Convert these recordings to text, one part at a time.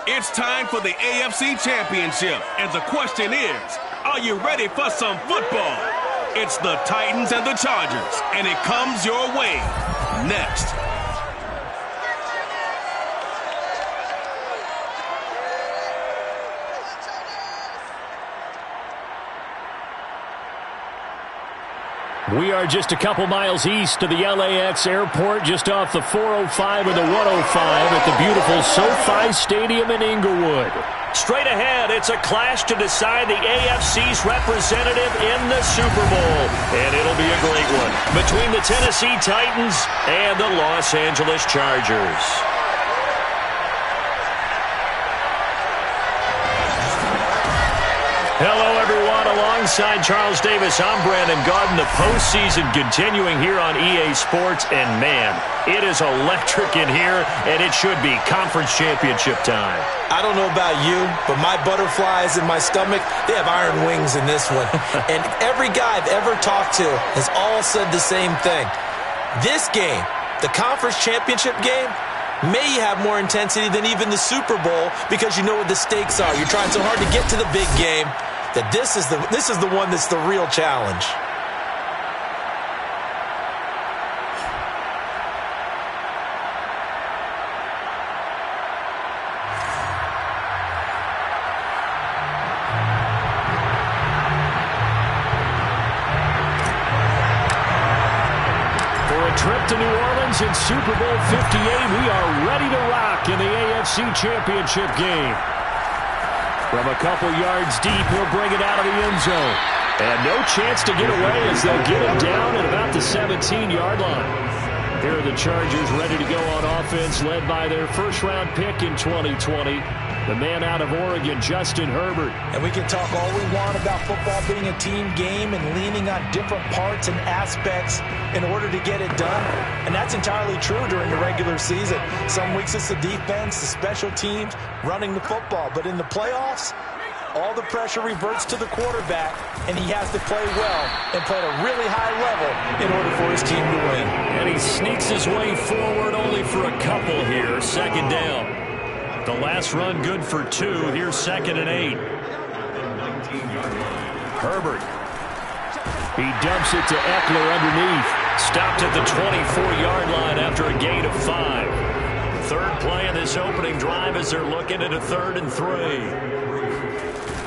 It's time for the AFC Championship, and the question is, are you ready for some football? It's the Titans and the Chargers, and it comes your way next. We are just a couple miles east of the LAX airport, just off the 405 or the 105 at the beautiful SoFi Stadium in Inglewood. Straight ahead, it's a clash to decide the AFC's representative in the Super Bowl. And it'll be a great one between the Tennessee Titans and the Los Angeles Chargers. Hello, everyone. Alongside Charles Davis, I'm Brandon Garden. The postseason continuing here on EA Sports. And, man, it is electric in here, and it should be conference championship time. I don't know about you, but my butterflies in my stomach, they have iron wings in this one. And every guy I've ever talked to has all said the same thing. This game, the conference championship game, may have more intensity than even the Super Bowl because you know what the stakes are. You're trying so hard to get to the big game that this is the one that's the real challenge. Trip to New Orleans in Super Bowl 58. We are ready to rock in the AFC Championship game. From a couple yards deep, he'll bring it out of the end zone. And no chance to get away as they'll get him down at about the 17-yard line. Here are the Chargers ready to go on offense, led by their first-round pick in 2020, the man out of Oregon, Justin Herbert. And we can talk all we want about football being a team game and leaning on different parts and aspects in order to get it done. And that's entirely true during the regular season. Some weeks it's the defense, the special teams, running the football. But in the playoffs, all the pressure reverts to the quarterback, and he has to play well and play at a really high level in order for his team to win. And he sneaks his way forward only for a couple here. Second down. The last run good for 2. Here's 2nd and 8. Herbert. He dumps it to Eckler underneath. Stopped at the 24-yard line after a gain of 5. Third play in this opening drive as they're looking at a 3rd and 3.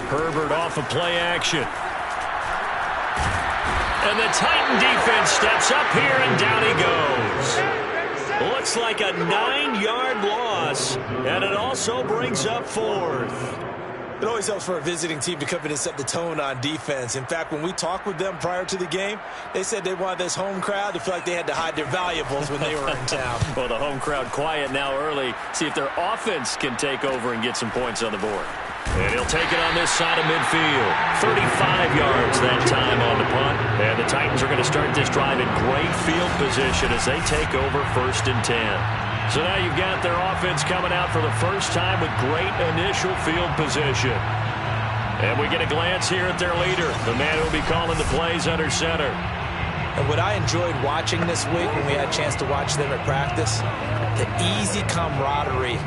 Herbert off of play action. And the Titan defense steps up here, and down he goes. Looks like a 9-yard loss, and it also brings up 4th. It always helps for a visiting team to come in and set the tone on defense. In fact, when we talked with them prior to the game, they said they wanted this home crowd to feel like they had to hide their valuables when they were in town. Well, the home crowd quiet now early. See if their offense can take over and get some points on the board. And he'll take it on this side of midfield. 35 yards that time on the punt. And the Titans are going to start this drive in great field position as they take over 1st and 10. So now you've got their offense coming out for the first time with great initial field position. And we get a glance here at their leader, the man who will be calling the plays under center. And what I enjoyed watching this week when we had a chance to watch them at practice, the easy camaraderie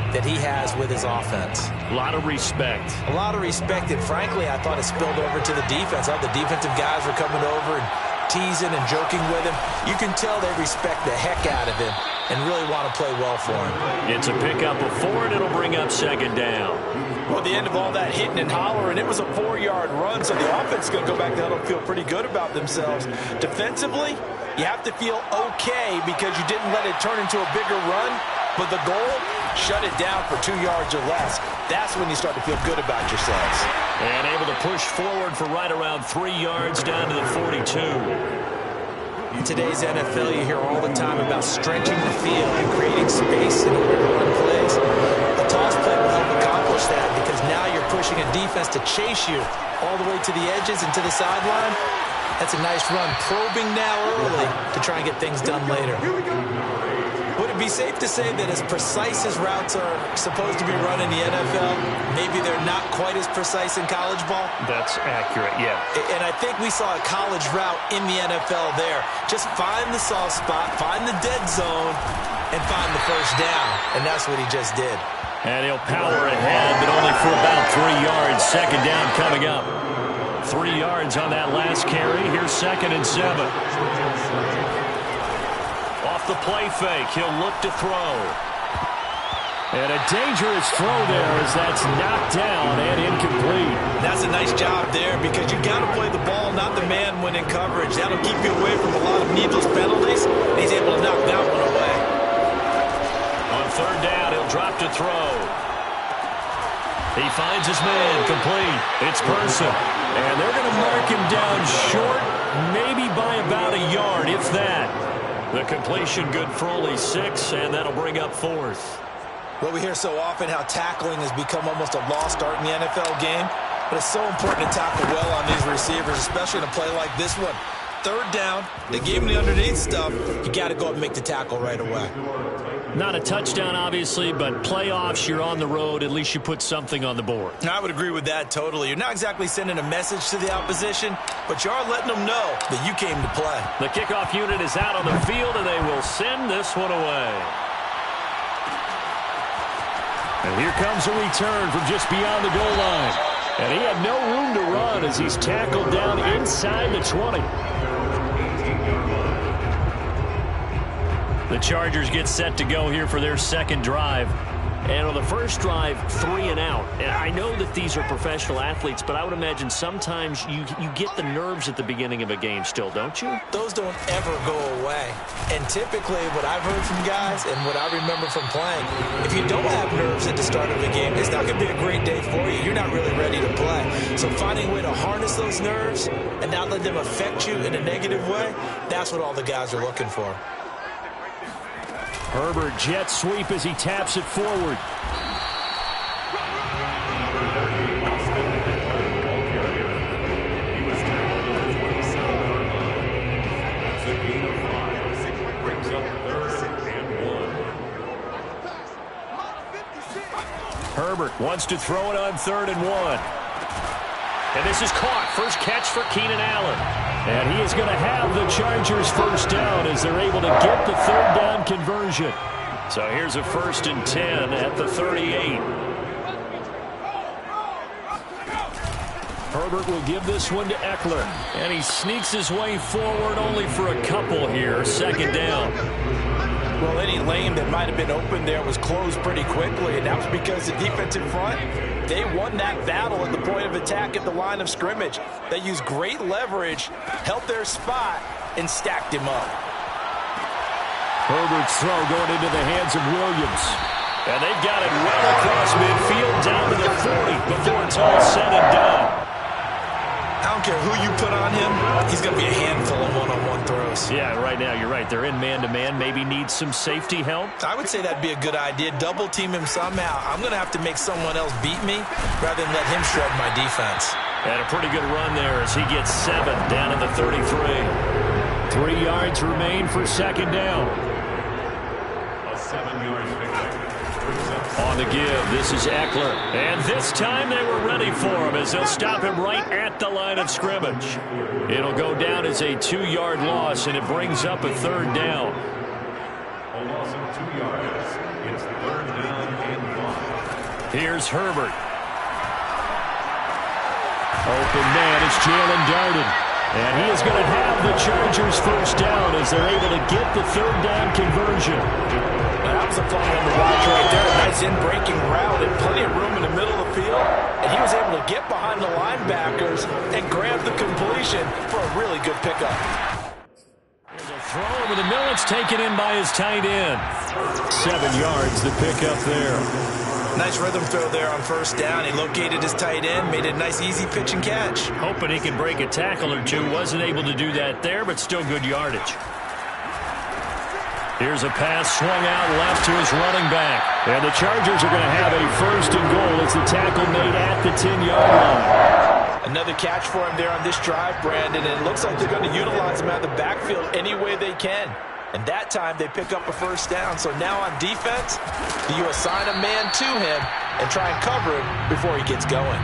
that he has with his offense. A lot of respect. A lot of respect, and frankly, I thought it spilled over to the defense. All the defensive guys were coming over and teasing and joking with him. You can tell they respect the heck out of him and really want to play well for him. It's a pickup of 4, and it'll bring up 2nd down. Well, at the end of all that hitting and hollering, it was a 4-yard run, so the offense is going to go back there and feel pretty good about themselves. Defensively, you have to feel okay because you didn't let it turn into a bigger run, but the goal, shut it down for 2 yards or less. That's when you start to feel good about yourselves. And able to push forward for right around 3 yards down to the 42. In today's NFL, you hear all the time about stretching the field and creating space in order to run plays. The toss play will help accomplish that because now you're pushing a defense to chase you all the way to the edges and to the sideline. That's a nice run, probing now early to try and get things done later. Would it be safe to say that as precise as routes are supposed to be run in the NFL, maybe they're not quite as precise in college ball? That's accurate, yeah. And I think we saw a college route in the NFL there. Just find the soft spot, find the dead zone, and find the first down. And that's what he just did. And he'll power ahead, but only for about 3 yards. Second down coming up. 3 yards on that last carry. Here's 2nd and 7. Off the play fake, he'll look to throw. And a dangerous throw there as that's knocked down and incomplete. That's a nice job there because you got to play the ball, not the man when in coverage. That'll keep you away from a lot of needless penalties. He's able to knock that one away. On 3rd down, he'll drop to throw. He finds his man, complete. It's Person. And they're going to mark him down short, maybe by about a yard, if that. The completion good for only 6, and that'll bring up 4th. Well, we hear so often how tackling has become almost a lost art in the NFL game, but it's so important to tackle well on these receivers, especially in a play like this one. 3rd down, they gave him the underneath stuff. You got to go up and make the tackle right away. Not a touchdown, obviously, but playoffs, you're on the road. At least you put something on the board. I would agree with that totally. You're not exactly sending a message to the opposition, but you are letting them know that you came to play. The kickoff unit is out on the field, and they will send this one away. And here comes a return from just beyond the goal line. And he had no room to run as he's tackled down inside the 20. The Chargers get set to go here for their 2nd drive. And on the first drive, 3 and out. And I know that these are professional athletes, but I would imagine sometimes you get the nerves at the beginning of a game still, don't you? Those don't ever go away. And typically what I've heard from guys and what I remember from playing, if you don't have nerves at the start of a game, it's not going to be a great day for you. You're not really ready to play. So finding a way to harness those nerves and not let them affect you in a negative way, that's what all the guys are looking for. Herbert jet sweep as he taps it forward. Herbert wants to throw it on 3rd and 1. And this is caught. First catch for Keenan Allen. And he is going to have the Chargers first down as they're able to get the 3rd down conversion. So here's a 1st and 10 at the 38. Herbert will give this one to Eckler. And he sneaks his way forward only for a couple here. 2nd down. Well, any lane that might have been open there was closed pretty quickly, and that was because the defensive front, they won that battle at the point of attack at the line of scrimmage. They used great leverage, held their spot, and stacked him up. Herbert's throw going into the hands of Williams. And they've got it well across midfield down to the 40 before it's all said and done. I don't care who you put on him, he's going to be a handful of one-on-one throws. Yeah, right now, you're right. They're in man-to-man. Maybe need some safety help. I would say that'd be a good idea. Double team him somehow. I'm going to have to make someone else beat me rather than let him shred my defense. And a pretty good run there as he gets 7 down at the 33. 3 yards remain for 2nd down. A 7-yard pickup. On the give, this is Eckler. And this time they were ready for him as they'll stop him right at the line of scrimmage. It'll go down as a 2-yard loss, and it brings up a 3rd down. A loss of 2 yards. It's 3rd down and 1. Here's Herbert. Open man is Jalen Darden. And he is going to have the Chargers first down as they're able to get the 3rd down conversion. That was a fun one to watch right there. A nice in-breaking route and plenty of room in the middle of the field. And he was able to get behind the linebackers and grab the completion for a really good pickup. There's a throw over the middle. It's taken in by his tight end. 7 yards the pickup there. Nice rhythm throw there on 1st down. He located his tight end, made it a nice easy pitch and catch. Hoping he can break a tackle or two. Wasn't able to do that there, but still good yardage. Here's a pass swung out left to his running back. And the Chargers are going to have a 1st and goal as the tackle made at the 10-yard line. Another catch for him there on this drive, Brandon, and it looks like they're going to utilize him out of the backfield any way they can. And that time they pick up a 1st down. So now on defense, do you assign a man to him and try and cover him before he gets going?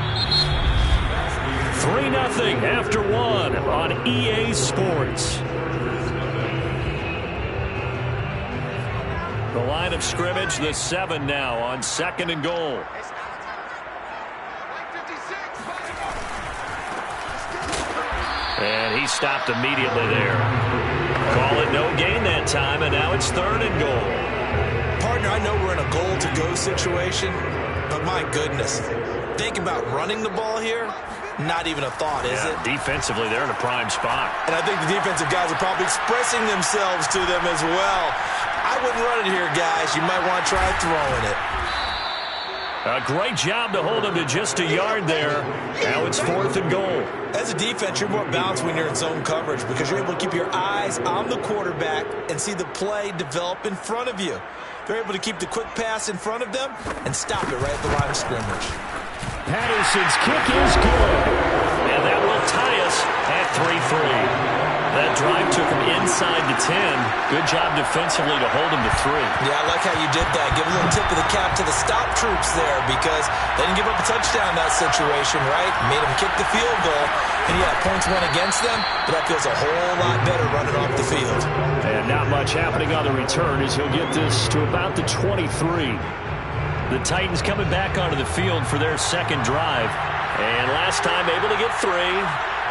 3-0 after 1 on EA Sports. The line of scrimmage, the 7 now on 2nd and goal. And he stopped immediately there. Call it no gain that time, and now it's 3rd and goal. Partner, I know we're in a goal-to-go situation, but my goodness, think about running the ball here. Not even a thought, is it? Defensively, they're in a prime spot. And I think the defensive guys are probably expressing themselves to them as well. I wouldn't run it here, guys. You might want to try throwing it. A great job to hold him to just a yard there. Now it's 4th and goal. As a defense, you're more balanced when you're in zone coverage because you're able to keep your eyes on the quarterback and see the play develop in front of you. They're able to keep the quick pass in front of them and stop it right at the line of scrimmage. Patterson's kick is good. And that will tie us at 3-3. That drive took him inside the 10. Good job defensively to hold him to 3. Yeah, I like how you did that. Give a little tip of the cap to the stop troops there because they didn't give up a touchdown in that situation, right? Made them kick the field goal. And yeah, points went against them, but that feels a whole lot better running off the field. And not much happening on the return as he'll get this to about the 23. The Titans coming back onto the field for their 2nd drive. And last time able to get 3.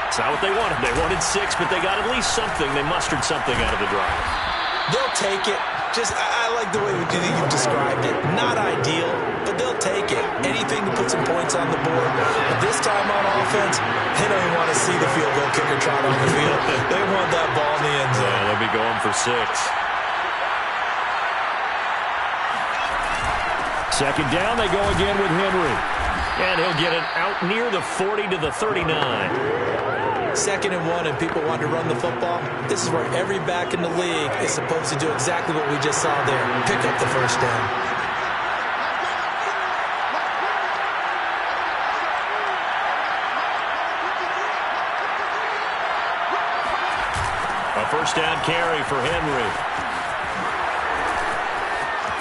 It's not what they wanted. They wanted 6, but they got at least something. They mustered something out of the drive. They'll take it. I like the way you've described it. Not ideal, but they'll take it. Anything to put some points on the board. But this time on offense, they don't even want to see the field goal kicker trot on the field. They want that ball in the end zone. They'll be going for 6. 2nd down, they go again with Henry. And he'll get it out near the 40 to the 39. 2nd and 1, and people want to run the football. This is where every back in the league is supposed to do exactly what we just saw there. Pick up the 1st down. A 1st down carry for Henry.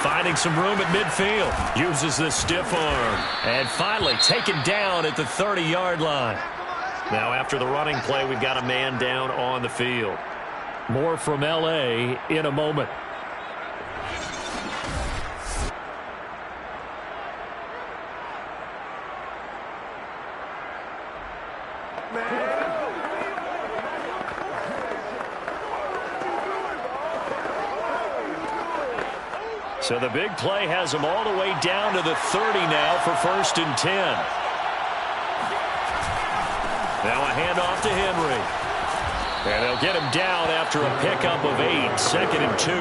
Finding some room at midfield. Uses the stiff arm. And finally taken down at the 30-yard line. Now after the running play, we've got a man down on the field. More from L.A. in a moment. So the big play has him all the way down to the 30 now for 1st and 10. Now a handoff to Henry. And they'll get him down after a pickup of 8, 2nd and 2.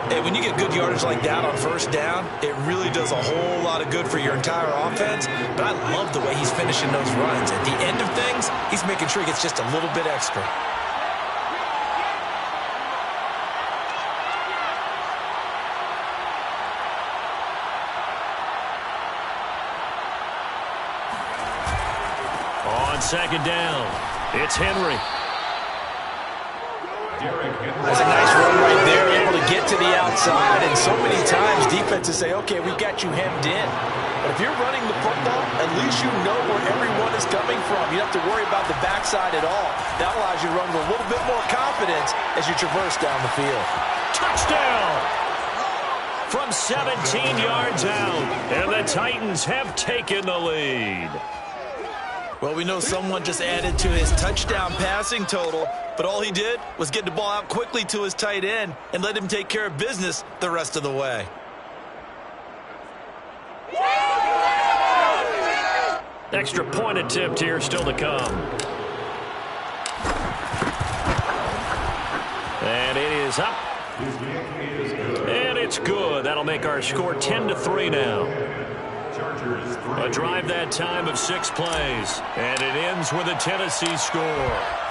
Hey, when you get good yardage like that on 1st down, it really does a whole lot of good for your entire offense. But I love the way he's finishing those runs. At the end of things, he's making sure he gets just a little bit extra. On 2nd down, it's Henry. That's a nice run right there, able to get to the outside. And so many times defenses say, okay, we got you hemmed in. But if you're running the football, at least you know where everyone is coming from. You don't have to worry about the backside at all. That allows you to run with a little bit more confidence as you traverse down the field. Touchdown! From 17 yards out, and the Titans have taken the lead. Well, we know someone just added to his touchdown passing total, but all he did was get the ball out quickly to his tight end and let him take care of business the rest of the way. Extra point attempt here still to come. And it is up. And it's good. That'll make our score 10-3 now. A drive that time of 6 plays. And it ends with a Tennessee score.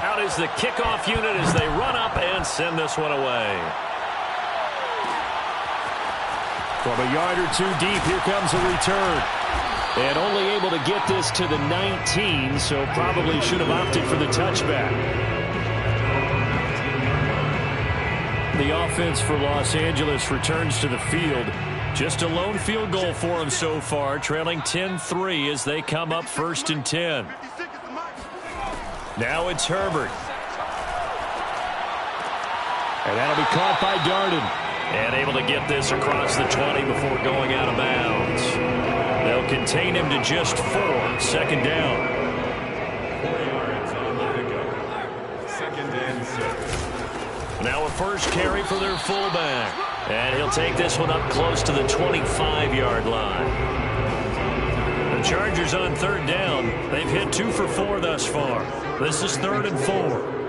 Out is the kickoff unit as they run up and send this one away. From a yard or 2 deep, here comes a return. And only able to get this to the 19, so probably should have opted for the touchback. The offense for Los Angeles returns to the field. Just a lone field goal for them so far, trailing 10-3 as they come up 1st and 10. Now it's Herbert. And that'll be caught by Darden. And able to get this across the 20 before going out of bounds. They'll contain him to just 4. 2nd down. 4 yards on the go. 2nd and 6. Now a first carry for their fullback. And he'll take this one up close to the 25-yard line. The Chargers on 3rd down. They've hit 2 for 4 thus far. This is 3rd and 4.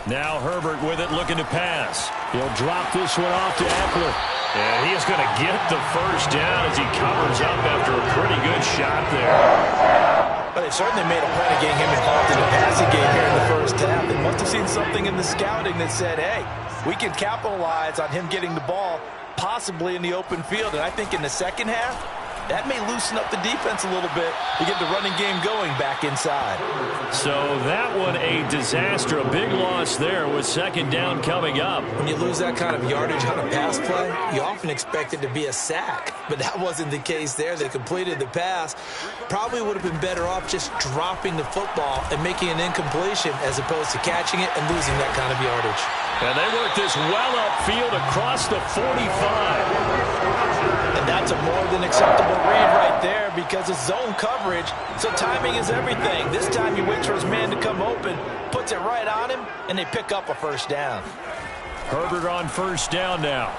Now Herbert with it, looking to pass. He'll drop this one off to Eckler. And he is going to get the first down as he covers up after a pretty good shot there. But they certainly made a point of getting him involved in the passing game here in the first half. They must have seen something in the scouting that said, hey, we can capitalize on him getting the ball possibly in the open field. And I think in the second half, that may loosen up the defense a little bit to get the running game going back inside. So that one a disaster. A big loss there with 2nd down coming up. When you lose that kind of yardage on a pass play, you often expect it to be a sack. But that wasn't the case there. They completed the pass. Probably would have been better off just dropping the football and making an incompletion as opposed to catching it and losing that kind of yardage. And they work this well upfield across the 45. And that's a more than acceptable read right there because it's zone coverage, so timing is everything. This time he waits for his man to come open, puts it right on him, and they pick up a first down. Herbert on 1st down now.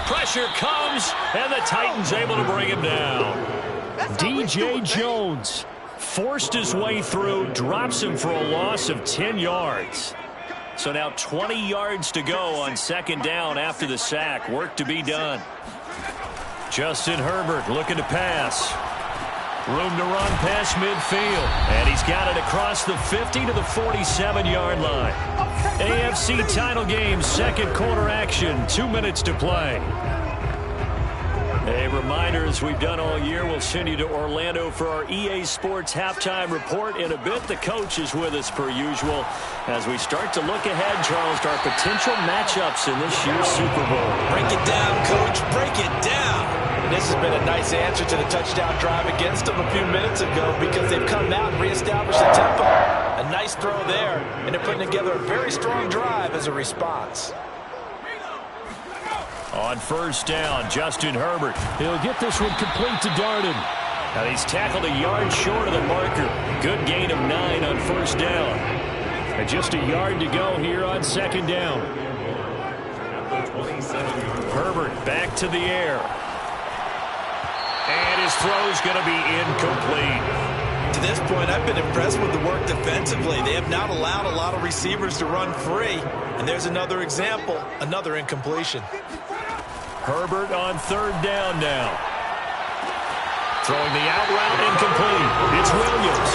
Pressure comes, and the Titans able to bring him down. DJ Jones forced his way through, drops him for a loss of 10 yards. So now 20 yards to go on 2nd down after the sack. Work to be done. Justin Herbert looking to pass. Room to run past midfield. And he's got it across the 50 to the 47-yard line. AFC title game, 2nd quarter action. 2 minutes to play. A reminder, as we've done all year, we'll send you to Orlando for our EA Sports halftime report. In a bit, the coach is with us per usual as we start to look ahead, Charles, to our potential matchups in this year's Super Bowl. Break it down, Coach. Break it down. And this has been a nice answer to the touchdown drive against them a few minutes ago because they've come out and reestablished the tempo. A nice throw there, and they're putting together a very strong drive as a response. On 1st down, Justin Herbert. He'll get this one complete to Darden. And he's tackled a yard short of the marker. Good gain of 9 on 1st down. And just a yard to go here on 2nd down. Herbert back to the air. And his throw's going to be incomplete. To this point, I've been impressed with the work defensively. They have not allowed a lot of receivers to run free. And there's another example, another incompletion. Herbert on 3rd down now. Throwing the out route incomplete. It's Williams.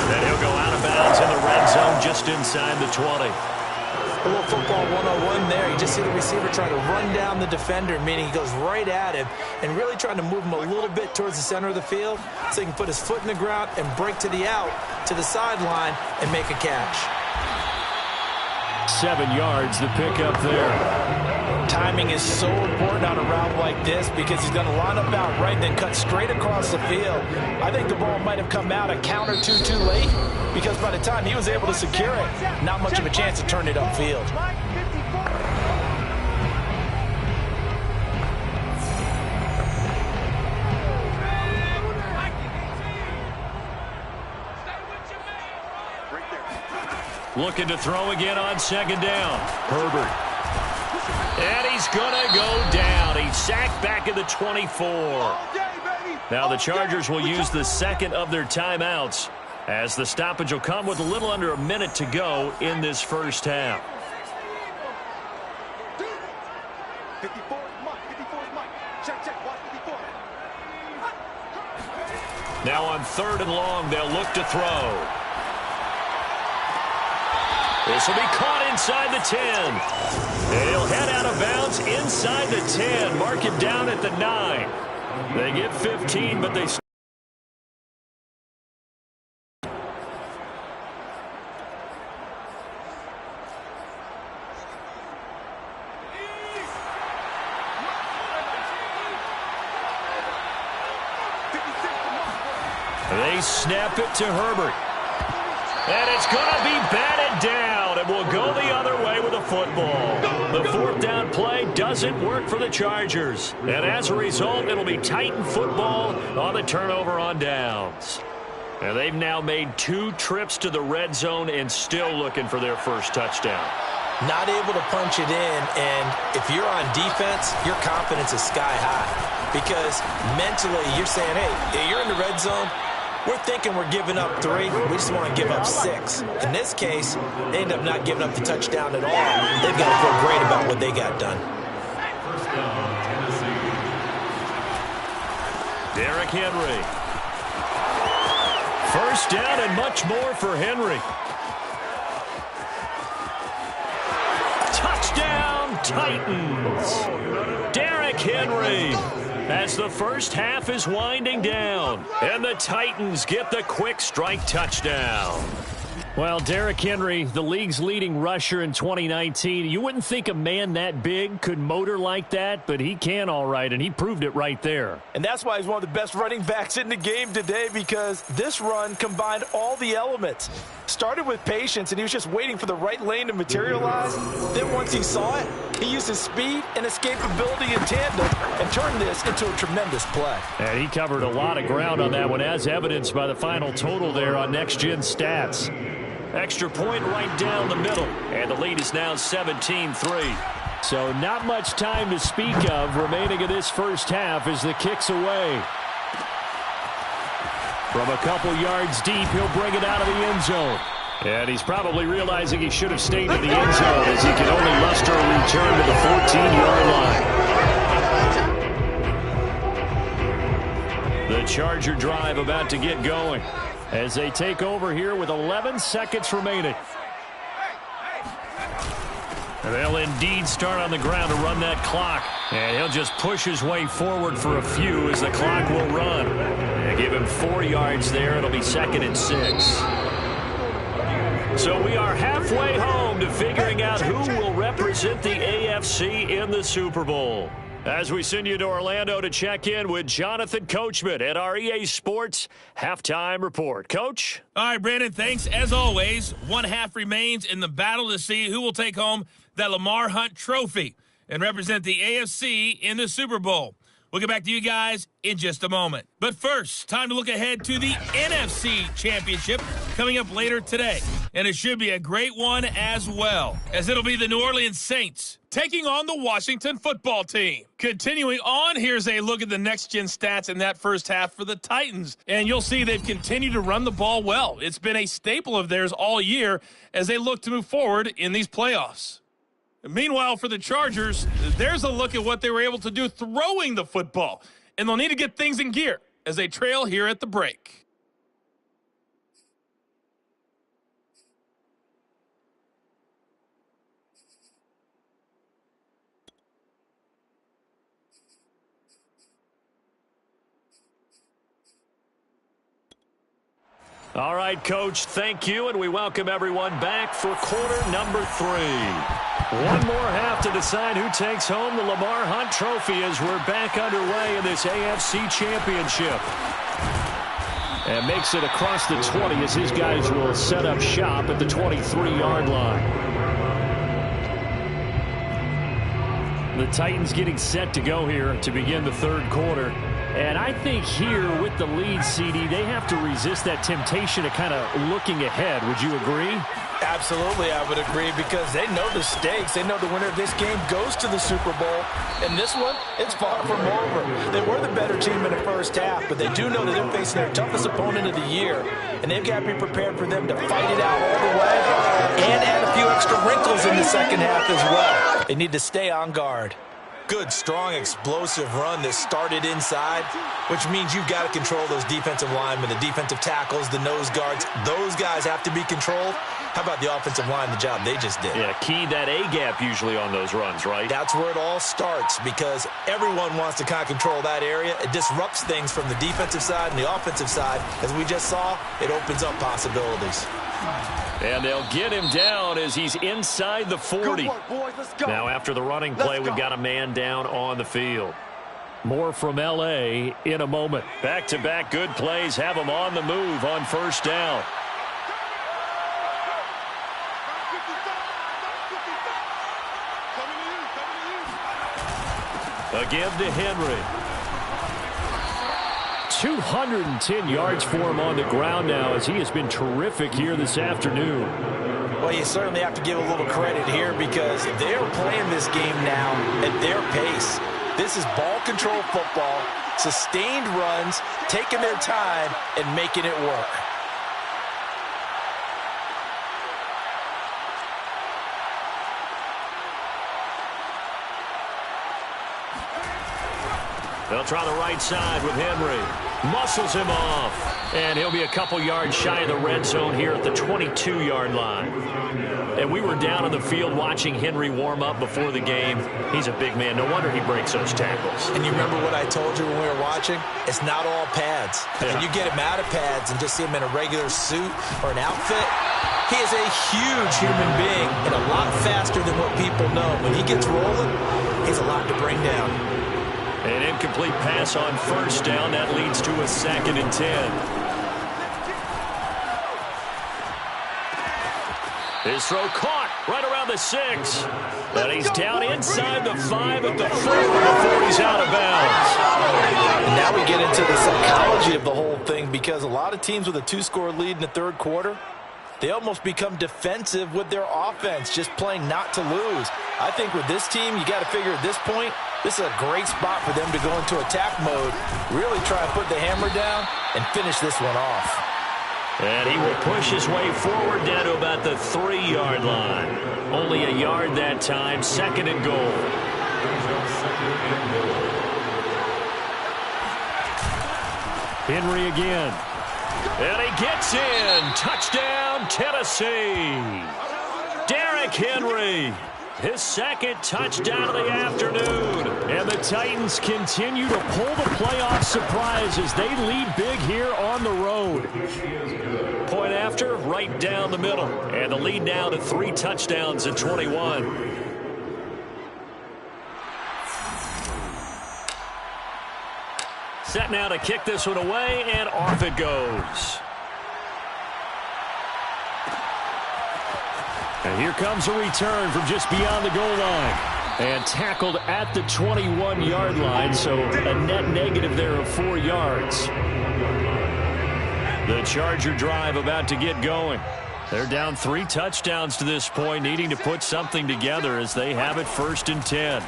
And he'll go out of bounds in the red zone just inside the 20. A little football 101 there. You just see the receiver trying to run down the defender, meaning he goes right at him and really trying to move him a little bit towards the center of the field so he can put his foot in the ground and break to the out, to the sideline, and make a catch. 7 yards, the pickup there. Timing is so important on a route like this because he's going to line up out right and then cut straight across the field. I think the ball might have come out a count or two too late because by the time he was able to secure it, not much of a chance to turn it upfield. Looking to throw again on 2nd down. Herbert. And he's going to go down. He's sacked back at the 24. Now the Chargers will use the 2nd of their timeouts as the stoppage will come with a little under a minute to go in this first half. 54 is Mike. Check. Watch 54. Now on 3rd and long, they'll look to throw. This will be caught inside the 10. And he'll head out of bounds inside the 10. Mark him down at the 9. They get 15, but they... They snap it to Herbert. And it's going to be batted down, and we'll go the other way with the football. The fourth down play doesn't work for the Chargers. And as a result, it'll be Titan football on the turnover on downs. And they've now made 2 trips to the red zone and still looking for their first touchdown. Not able to punch it in, and if you're on defense, your confidence is sky high. Because mentally, you're saying, hey, you're in the red zone. We're thinking we're giving up 3. We just want to give up 6. In this case, they end up not giving up the touchdown at all. They've got to feel great about what they got done. Derrick Henry. First down and much more for Henry. Touchdown, Titans. Derrick Henry. As the first half is winding down, and the Titans get the quick strike touchdown. Well, Derrick Henry, the league's leading rusher in 2019. You wouldn't think a man that big could motor like that, but he can all right, and he proved it right there. And that's why he's one of the best running backs in the game today, because this run combined all the elements. Started with patience, and he was just waiting for the right lane to materialize. Then once he saw it, he used his speed and escapability in tandem and turned this into a tremendous play. And he covered a lot of ground on that one, as evidenced by the final total there on Next Gen Stats. Extra point right down the middle, and the lead is now 17-3. So not much time to speak of remaining in this first half as the kick's away. From a couple yards deep, he'll bring it out of the end zone. And he's probably realizing he should have stayed in the end zone as he can only muster a return to the 14-yard line. The Charger drive about to get going as they take over here with 11 seconds remaining. They'll indeed start on the ground to run that clock. And he'll just push his way forward for a few as the clock will run. And give him 4 yards there. It'll be 2nd and 6. So we are halfway home to figuring out who will represent the AFC in the Super Bowl. As we send you to Orlando to check in with Jonathan Coachman at our EA Sports Halftime Report. Coach? All right, Brandon, thanks. As always, one half remains in the battle to see who will take home that Lamar Hunt trophy and represent the AFC in the Super Bowl. We'll get back to you guys in just a moment. But first, time to look ahead to the NFC Championship coming up later today. And it should be a great one as well, as it'll be the New Orleans Saints taking on the Washington football team. Continuing on, here's a look at the next-gen stats in that first half for the Titans. And you'll see they've continued to run the ball well. It's been a staple of theirs all year as they look to move forward in these playoffs. Meanwhile, for the Chargers, there's a look at what they were able to do throwing the football. And they'll need to get things in gear as they trail here at the break. All right, Coach, thank you, and we welcome everyone back for quarter number 3. One more half to decide who takes home the Lamar Hunt trophy as we're back underway in this AFC Championship. And makes it across the 20 as his guys will set up shop at the 23-yard line. The Titans getting set to go here to begin the third quarter. And I think here with the lead, CD, they have to resist that temptation of kind of looking ahead. Would you agree? Absolutely, I would agree, because they know the stakes. They know the winner of this game goes to the Super Bowl. And this one, it's far from over. They were the better team in the first half, but they do know that they're facing their toughest opponent of the year. And they've got to be prepared for them to fight it out all the way and add a few extra wrinkles in the second half as well. They need to stay on guard. Good, strong, explosive run that started inside, which means you've got to control those defensive linemen, the defensive tackles, the nose guards. Those guys have to be controlled. How about the offensive line, the job they just did? Yeah, key that A-gap usually on those runs, right? That's where it all starts, because everyone wants to kind of control that area. It disrupts things from the defensive side and the offensive side. As we just saw, it opens up possibilities. And they'll get him down as he's inside the 40. Now after the running play, we've got a man down on the field. More from L.A. in a moment. Back-to-back good plays have them on the move on first down. A give to Henry. 210 yards for him on the ground now as he has been terrific here this afternoon. Well, you certainly have to give a little credit here because they're playing this game now at their pace. This is ball control football, sustained runs, taking their time, and making it work. They'll try the right side with Henry. Muscles him off. And he'll be a couple yards shy of the red zone here at the 22-yard line. And we were down on the field watching Henry warm up before the game. He's a big man. No wonder he breaks those tackles. And you remember what I told you when we were watching? It's not all pads. Yeah. When you get him out of pads and just see him in a regular suit or an outfit, he is a huge human being and a lot faster than what people know. When he gets rolling, he's a lot to bring down. An incomplete pass on first down. That leads to a 2nd and 10. His throw caught right around the 6. But he's down inside the 5 at the 4 before he's out of bounds. And now we get into the psychology of the whole thing because a lot of teams with a 2-score lead in the third quarter, they almost become defensive with their offense, just playing not to lose. I think with this team, you got to figure at this point, this is a great spot for them to go into attack mode, really try and put the hammer down and finish this one off. And he will push his way forward down to about the 3-yard line. Only a yard that time, 2nd and goal. Henry again. And he gets in. Touchdown, Tennessee. Derrick Henry. His 2nd touchdown of the afternoon. And the Titans continue to pull the playoff surprise as they lead big here on the road. Point after, right down the middle. And the lead now to 3 touchdowns at 21. Set now to kick this one away, and off it goes. And here comes a return from just beyond the goal line. And tackled at the 21-yard line, so a net negative there of 4 yards. The Charger drive about to get going. They're down 3 touchdowns to this point, needing to put something together as they have it 1st and 10.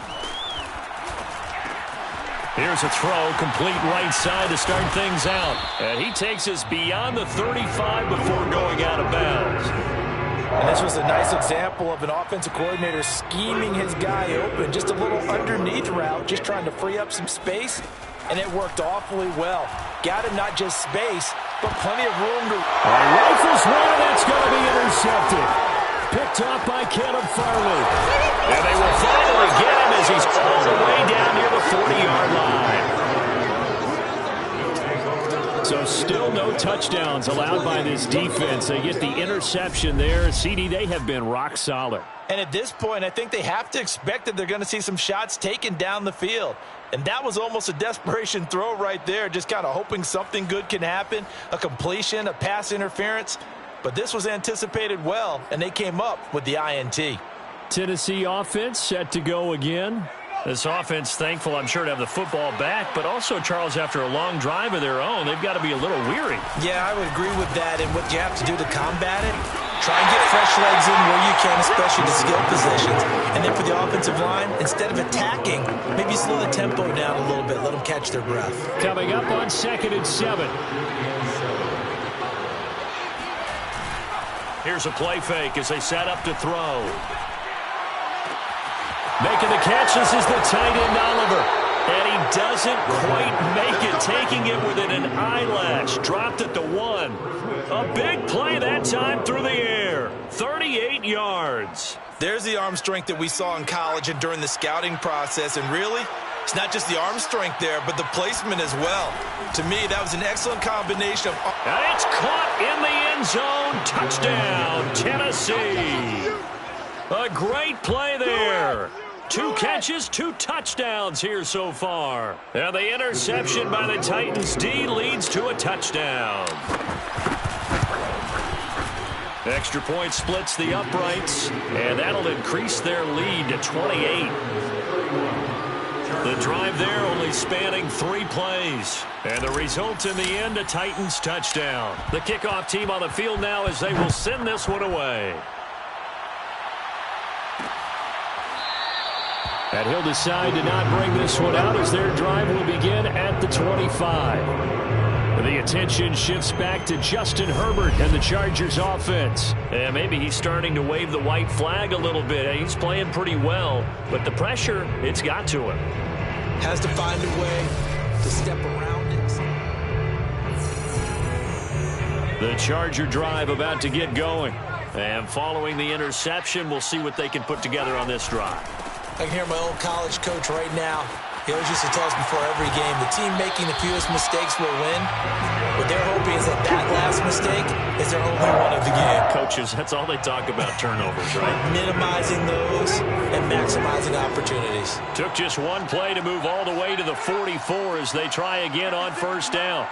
Here's a throw, complete right side to start things out. And he takes us beyond the 35 before going out of bounds. And this was a nice example of an offensive coordinator scheming his guy open. Just a little underneath route, just trying to free up some space. And it worked awfully well. Got him not just space, but plenty of room to... Rifles one, that's going to be intercepted. Picked off by Caleb Farley. And they will finally get him as he's all the way down near the 40-yard line. So still no touchdowns allowed by this defense. They get the interception there. CD, they have been rock solid. And at this point, I think they have to expect that they're going to see some shots taken down the field. And that was almost a desperation throw right there, just kind of hoping something good can happen, a completion, a pass interference. But this was anticipated well, and they came up with the INT. Tennessee offense set to go again. This offense, thankful, I'm sure, to have the football back. But also, Charles, after a long drive of their own, they've got to be a little weary. Yeah, I would agree with that. And what you have to do to combat it, try and get fresh legs in where you can, especially the skill positions. And then for the offensive line, instead of attacking, maybe slow the tempo down a little bit. Let them catch their breath. Coming up on 2nd and 7. Here's a play fake as they set up to throw. Making the catch, this is the tight end, Oliver. And he doesn't quite make it, taking it within an eyelash. Dropped at the 1. A big play that time through the air. 38 yards. There's the arm strength that we saw in college and during the scouting process. And really, it's not just the arm strength there, but the placement as well. To me, that was an excellent combination of... And it's caught in the end zone. Touchdown, Tennessee. A great play there. 2 catches, 2 touchdowns here so far. And the interception by the Titans D leads to a touchdown. Extra point splits the uprights, and that'll increase their lead to 28. The drive there only spanning 3 plays. And the result in the end, a Titans touchdown. The kickoff team on the field now as they will send this one away. And he'll decide to not bring this one out as their drive will begin at the 25. The attention shifts back to Justin Herbert and the Chargers offense. And maybe he's starting to wave the white flag a little bit. He's playing pretty well, but the pressure, it's got to him. Has to find a way to step around it. The Charger drive about to get going. And following the interception, we'll see what they can put together on this drive. I can hear my old college coach right now. He always used to tell us before every game, the team making the fewest mistakes will win. What they're hoping is that last mistake is their only one of the game. Coaches, that's all they talk about, turnovers, right? Minimizing those and maximizing opportunities. Took just one play to move all the way to the 44 as they try again on first down.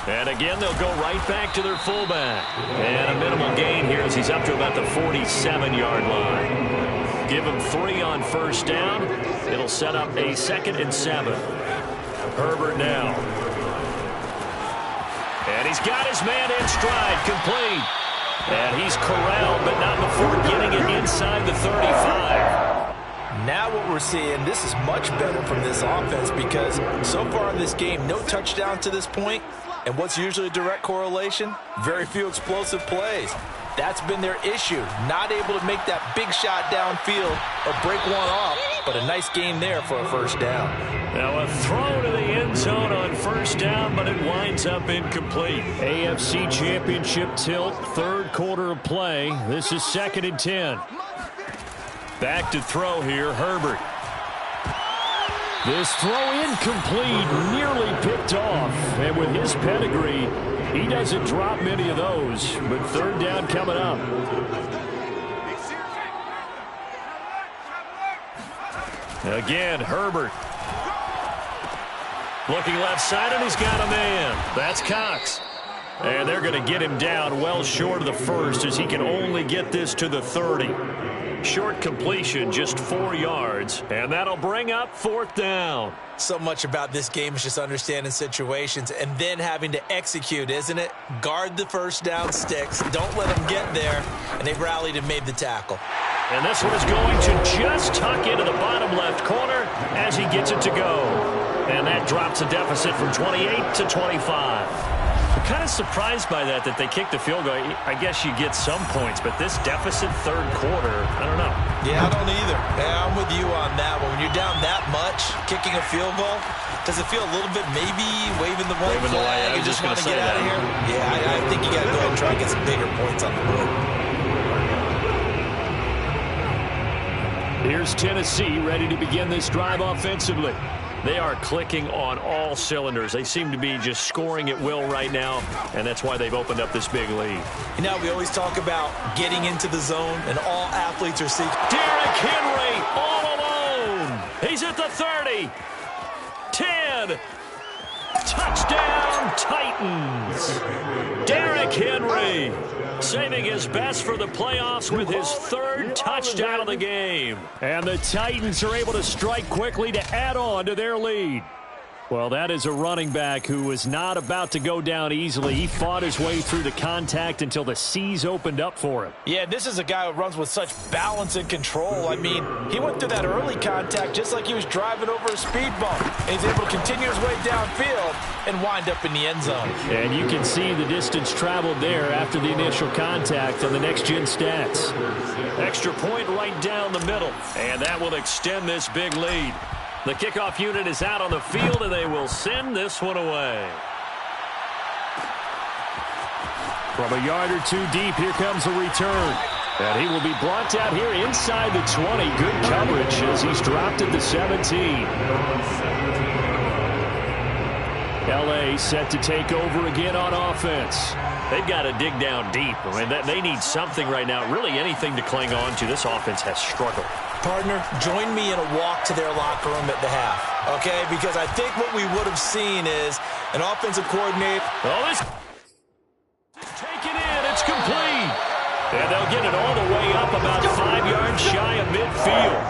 And again, they'll go right back to their fullback. And a minimal gain here as he's up to about the 47-yard line. Give him 3 on first down. It'll set up a 2nd and 7. Herbert now. And he's got his man in stride, complete. And he's corralled, but not before getting it inside the 35. Now what we're seeing, this is much better from this offense because so far in this game, no touchdown to this point. And what's usually a direct correlation? Very few explosive plays. That's been their issue. Not able to make that big shot downfield or break one off, but a nice gain there for a first down. Now a throw to the end zone on first down, but it winds up incomplete. AFC Championship tilt, 3rd quarter of play. This is 2nd and 10. Back to throw here, Herbert. This throw incomplete, nearly picked off. And with his pedigree, he doesn't drop many of those, but 3rd down coming up. Again, Herbert. Looking left side, and he's got a man. That's Cox. And they're going to get him down well short of the first as he can only get this to the 30. Short completion, just 4 yards, and that'll bring up 4th down. So much about this game is just understanding situations and then having to execute, isn't it? Guard the first down sticks. Don't let them get there, and they've rallied and made the tackle. And this one is going to just tuck into the bottom left corner as he gets it to go. And that drops a deficit from 28 to 25. I'm kind of surprised by that they kicked the field goal. I guess you get some points, but this deficit 3rd quarter, I don't know. Yeah, I don't either. Yeah, I'm with you on that one. When you're down that much, kicking a field goal, does it feel a little bit maybe waving the white flag and just want to get out of here? Yeah, I think you got to go ahead and try and get some bigger points on the board. Here's Tennessee ready to begin this drive offensively. They are clicking on all cylinders. They seem to be just scoring at will right now, and that's why they've opened up this big lead. You know, we always talk about getting into the zone, and all athletes are seeking. Derrick Henry all alone. He's at the 30. 10. Touchdown, Titans. Derrick Henry saving his best for the playoffs with his 3rd touchdown of the game. And the Titans are able to strike quickly to add on to their lead. Well, that is a running back who was not about to go down easily. He fought his way through the contact until the seas opened up for him. Yeah, this is a guy who runs with such balance and control. I mean, he went through that early contact just like he was driving over a speed bump. And he's able to continue his way downfield and wind up in the end zone. And you can see the distance traveled there after the initial contact on the next-gen stats. Extra point right down the middle, and that will extend this big lead. The kickoff unit is out on the field, and they will send this one away. From a yard or 2 deep, here comes a return. And he will be brought out here inside the 20. Good coverage as he's dropped at the 17. L.A. set to take over again on offense. They've got to dig down deep. I mean, they need something right now, really anything to cling on to. This offense has struggled. Partner, join me in a walk to their locker room at the half, okay? Because I think what we would have seen is an offensive coordinator. Oh, it's taken in. It's complete. And they'll get it all the way up about 5 yards shy of midfield.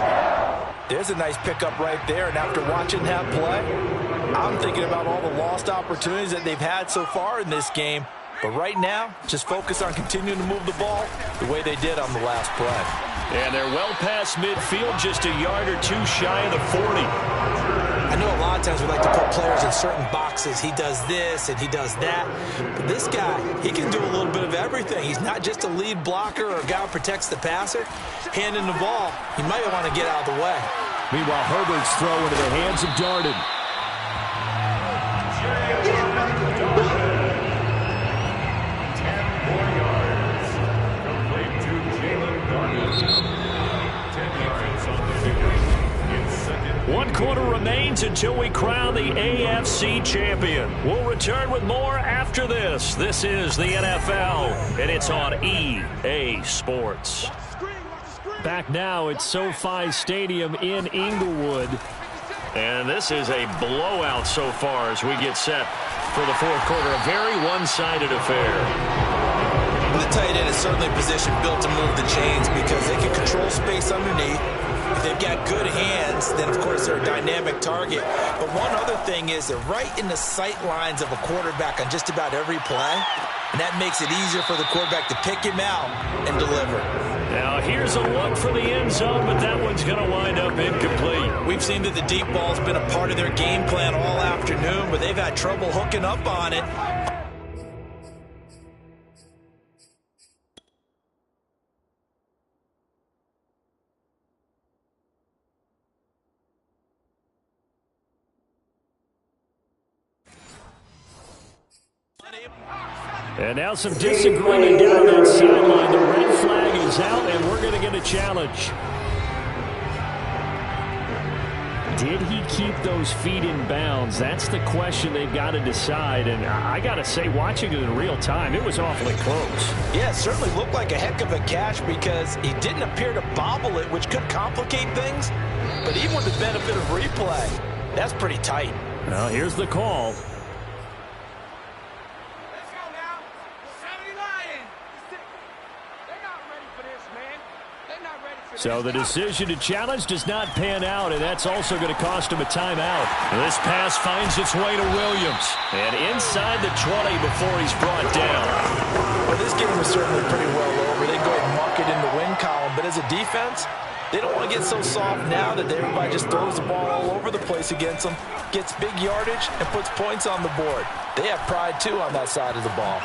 There's a nice pickup right there, and after watching that play, I'm thinking about all the lost opportunities that they've had so far in this game. But right now, just focus on continuing to move the ball the way they did on the last play. And they're well past midfield, just a yard or two shy of the 40. I know a lot of times we like to put players in certain boxes. He does this and he does that. But this guy, he can do a little bit of everything. He's not just a lead blocker or a guy who protects the passer. Handing the ball, he might want to get out of the way. Meanwhile, Herbert's throw into the hands of Darden. One quarter remains until we crown the AFC champion. We'll return with more after this. This is the NFL, and it's on EA Sports. Back now at SoFi Stadium in Inglewood. And this is a blowout so far as we get set for the fourth quarter. A very one-sided affair. The tight end is certainly a position built to move the chains because they can control space underneath. If they've got good hands, then, of course, they're a dynamic target. But one other thing is they're right in the sight lines of a quarterback on just about every play, and that makes it easier for the quarterback to pick him out and deliver. Now, here's a look for the end zone, but that one's going to wind up incomplete. We've seen that the deep ball's been a part of their game plan all afternoon, but they've had trouble hooking up on it. And now some disagreement down that sideline. The red flag is out, and we're going to get a challenge. Did he keep those feet in bounds? That's the question they've got to decide. And I got to say, watching it in real time, it was awfully close. Yeah, it certainly looked like a heck of a catch because he didn't appear to bobble it, which could complicate things. But even with the benefit of replay, that's pretty tight. Now, here's the call. So the decision to challenge does not pan out, and that's also going to cost him a timeout. This pass finds its way to Williams, and inside the 20 before he's brought down. Well, this game was certainly pretty well over. They go ahead and mark it in the win column, but as a defense, they don't want to get so soft now that everybody just throws the ball all over the place against them, gets big yardage, and puts points on the board. They have pride, too, on that side of the ball.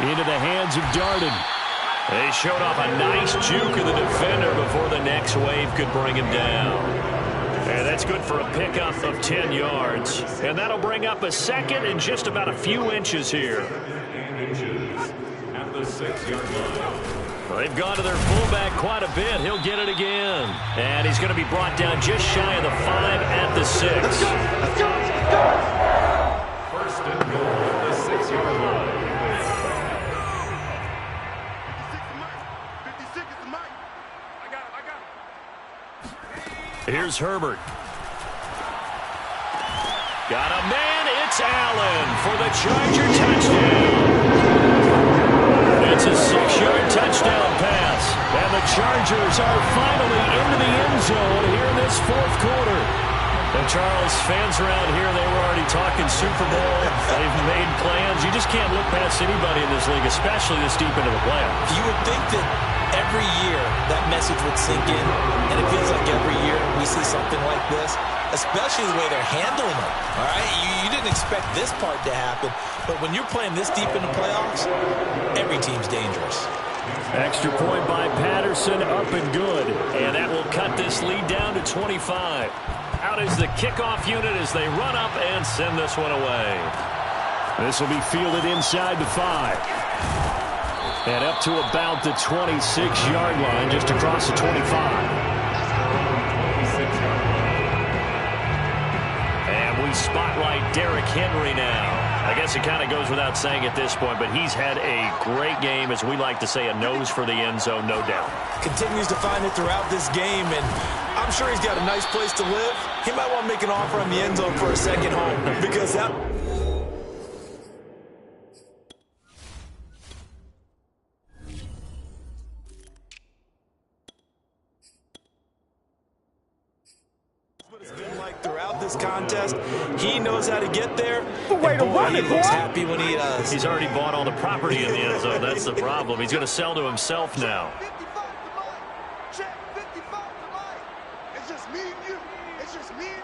Into the hands of Darden. They showed off a nice juke of the defender before the next wave could bring him down. And that's good for a pickup of 10 yards. And that'll bring up a second and just about a few inches here. At the 6-yard line. They've gone to their fullback quite a bit. He'll get it again. And he's going to be brought down just shy of the 5 at the 6. Let's go. First and goal at the 6-yard line. Here's Herbert. Got a man. It's Allen for the Charger touchdown. It's a 6-yard touchdown pass. And the Chargers are finally into the end zone here in this fourth quarter. And Charles, fans around here, they were already talking Super Bowl. They've made plans. You just can't look past anybody in this league, especially this deep into the playoffs. You would think that every year that message would sink in, and it feels like every year we see something like this, especially the way they're handling it. All right, you didn't expect this part to happen, but when you're playing this deep in the playoffs, every team's dangerous. Extra point by Patterson, up and good. And that will cut this lead down to 25. Out is the kickoff unit as they run up and send this one away. This will be fielded inside the 5. And up to about the 26-yard line, just across the 25. And we spotlight Derrick Henry now. I guess it kind of goes without saying at this point, but he's had a great game, as we like to say, a nose for the end zone, no doubt. Continues to find it throughout this game, and I'm sure he's got a nice place to live. He might want to make an offer on the end zone for a second home, because that... this contest. He knows how to get there. Way to run it, he looks happy when he does. He's already bought all the property in the end zone. That's the problem. He's going to sell to himself now. 55 to Mike. Check 55 to Mike. It's just me and you. It's just me and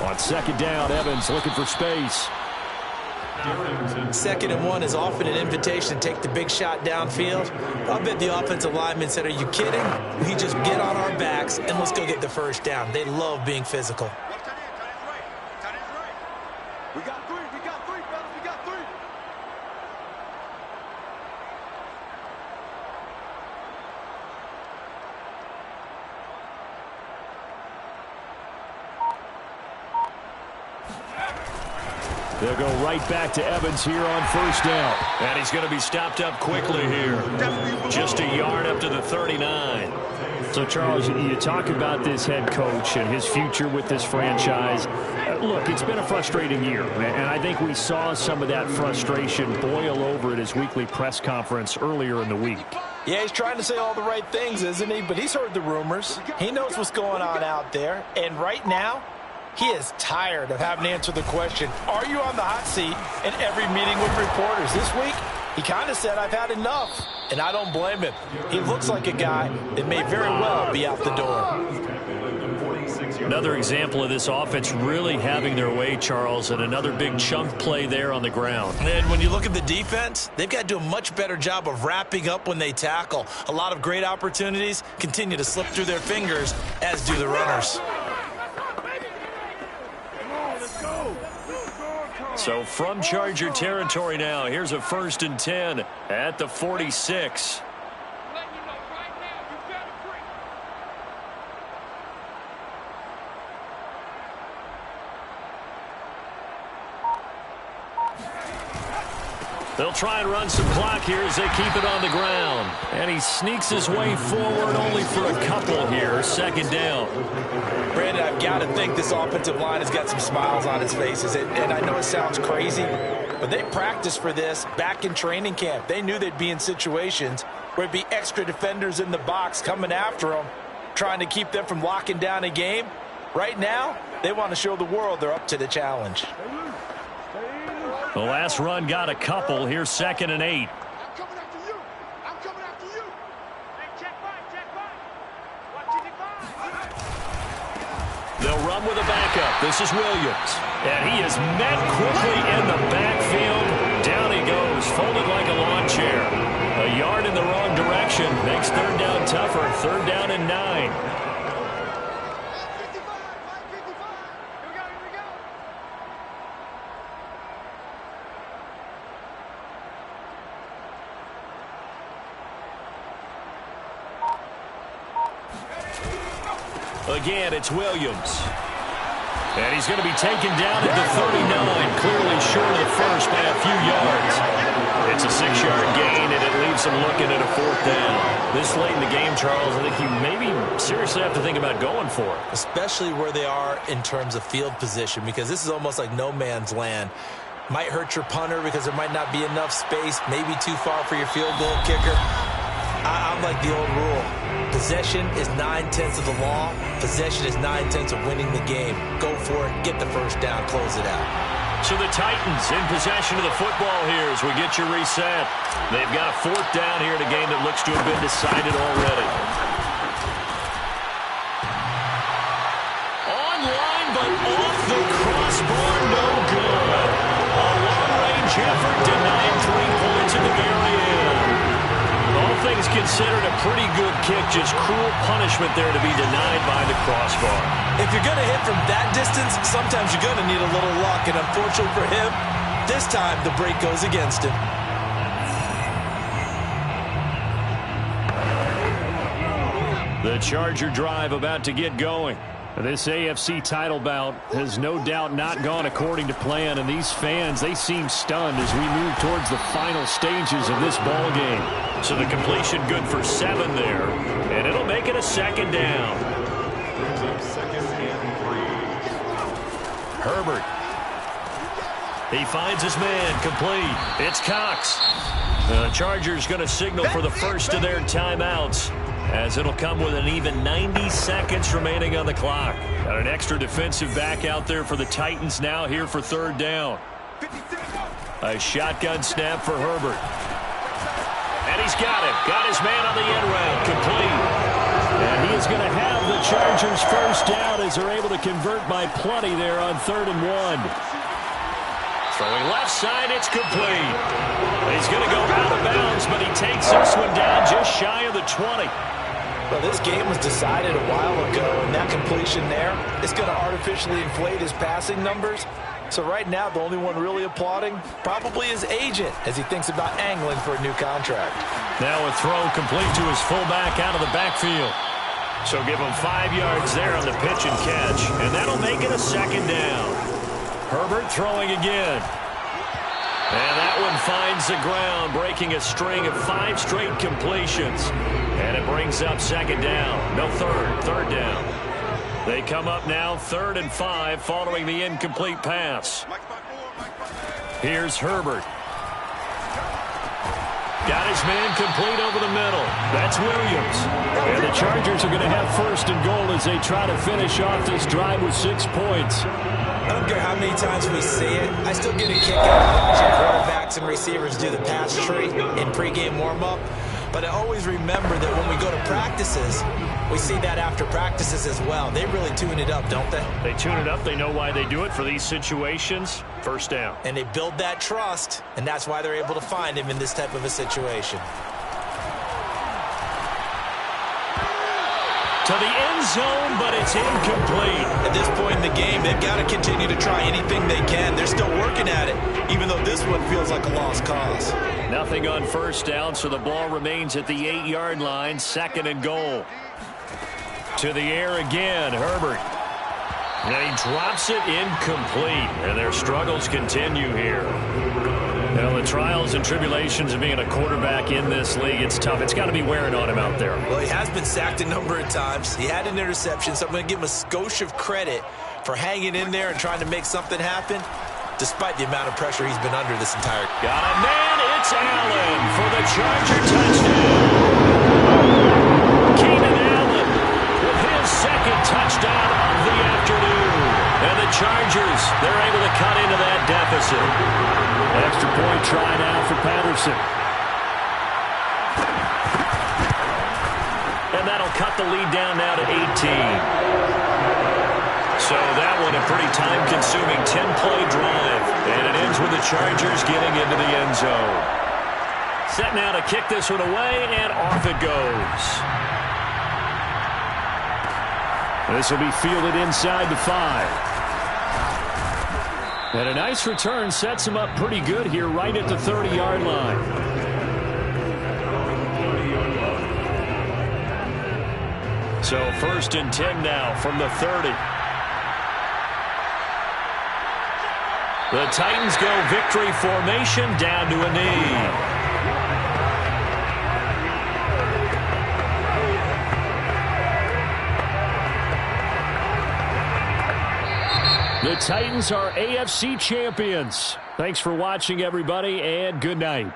you. On second down, Evans looking for space. 2nd and 1 is often an invitation to take the big shot downfield. I bet the offensive lineman said, are you kidding? We just get on our backs and let's go get the first down. They love being physical. We got three, fellas, we got three. They'll go right back to Evans here on first down. And he's going to be stopped up quickly here. Just a yard up to the 39. So, Charles, you talk about this head coach and his future with this franchise. Look, it's been a frustrating year, and I think we saw some of that frustration boil over at his weekly press conference earlier in the week. Yeah, he's trying to say all the right things, isn't he? But he's heard the rumors. He knows what's going on out there. And right now, he is tired of having to answer the question, are you on the hot seat in every meeting with reporters? This week, he kind of said, I've had enough. And I don't blame him. He looks like a guy that may very well be out the door. Another example of this offense really having their way, Charles, and another big chunk play there on the ground. And when you look at the defense, they've got to do a much better job of wrapping up when they tackle. A lot of great opportunities continue to slip through their fingers, as do the runners. So from Charger territory now, here's a 1st and 10 at the 46. They'll try and run some clock here as they keep it on the ground. And he sneaks his way forward only for a couple here. 2nd down. Brandon, I've got to think this offensive line has got some smiles on its faces. And I know it sounds crazy, but they practiced for this back in training camp. They knew they'd be in situations where it'd be extra defenders in the box coming after them, trying to keep them from locking down a game. Right now, they want to show the world they're up to the challenge. The last run got a couple. Here's 2nd and 8. I'm coming after you. I'm coming after you. Hey, check back. Watch it divide. They'll run with a backup. This is Williams. And he is met quickly in the backfield. Down he goes, folded like a lawn chair. A yard in the wrong direction. Makes 3rd down tougher. 3rd down and 9. Again, it's Williams. And he's going to be taken down at the 39, clearly short of the first by a few yards. It's a 6-yard gain, and it leaves him looking at a 4th down. This late in the game, Charles, I think you maybe seriously have to think about going for it. Especially where they are in terms of field position, because this is almost like no man's land. Might hurt your punter because there might not be enough space, maybe too far for your field goal kicker. I'm like the old rule. Possession is 9/10 of the law. Possession is 9/10 of winning the game. Go for it. Get the first down. Close it out. So the Titans in possession of the football here as we get you reset. They've got a 4th down here in a game that looks to have been decided already. Online, but off the crossbar, no good. A long-range effort denied 3 points at the very end. All things considered, a pretty good kick, just cruel punishment there to be denied by the crossbar. If you're going to hit from that distance, sometimes you're going to need a little luck, and unfortunately for him, this time the break goes against him. The Charger drive about to get going. This AFC title bout has no doubt not gone according to plan, and these fans, they seem stunned as we move towards the final stages of this ball game. So the completion good for 7 there, and it'll make it a 2nd down. Herbert. He finds his man, complete. It's Cox. The Chargers going to signal for the first of their timeouts. as it'll come with an even 90 seconds remaining on the clock. Got an extra defensive back out there for the Titans now here for third down. A shotgun snap for Herbert. And he's got it. Got his man on the end route. Complete. And he is going to have the Chargers first down as they're able to convert by plenty there on 3rd and 1. Throwing left side, it's complete. He's going to go out of bounds, but he takes this one down just shy of the 20. Well, this game was decided a while ago, and that completion there is going to artificially inflate his passing numbers. So right now, the only one really applauding probably his agent as he thinks about angling for a new contract. Now a throw complete to his fullback out of the backfield. So give him 5 yards there on the pitch and catch, and that'll make it a 2nd down. Herbert throwing again. And that one finds the ground, breaking a string of 5 straight completions. And it brings up 2nd down. No, third down. They come up now 3rd and 5 following the incomplete pass. Here's Herbert. Got his man complete over the middle. That's Williams. And the Chargers are going to have 1st and goal as they try to finish off this drive with 6 points. I don't care how many times we see it. I still get a kick out of watching quarterbacks and receivers do the pass tree in pregame warm-up. But I always remember that when we go to practices, we see that after practices as well. They really tune it up, don't they? They tune it up. They know why they do it for these situations. 1st down. And they build that trust, and that's why they're able to find him in this type of a situation. To the end zone, but it's incomplete. At this point in the game, they've got to continue to try anything they can. They're still working at it, even though this one feels like a lost cause. Nothing on 1st down, so the ball remains at the 8-yard line, 2nd and goal. To the air again, Herbert. And he drops it incomplete, and their struggles continue here. You know, the trials and tribulations of being a quarterback in this league, it's tough. It's got to be wearing on him out there. Well, he has been sacked a number of times. He had an interception, so I'm going to give him a skosh of credit for hanging in there and trying to make something happen, despite the amount of pressure he's been under this entire game. Got a man, it's Allen for the Charger touchdown. Keenan Allen with his 2nd touchdown of the afternoon. And the Chargers, they're able to cut into that deficit. Extra point try now for Patterson. And that'll cut the lead down now to 18. So that one a pretty time-consuming 10-play drive. And it ends with the Chargers getting into the end zone. Set now to kick this one away, and off it goes. This will be fielded inside the 5. And a nice return sets him up pretty good here right at the 30-yard line. So 1st and 10 now from the 30. The Titans go victory formation down to a knee. The Titans are AFC champions. Thanks for watching, everybody, and good night.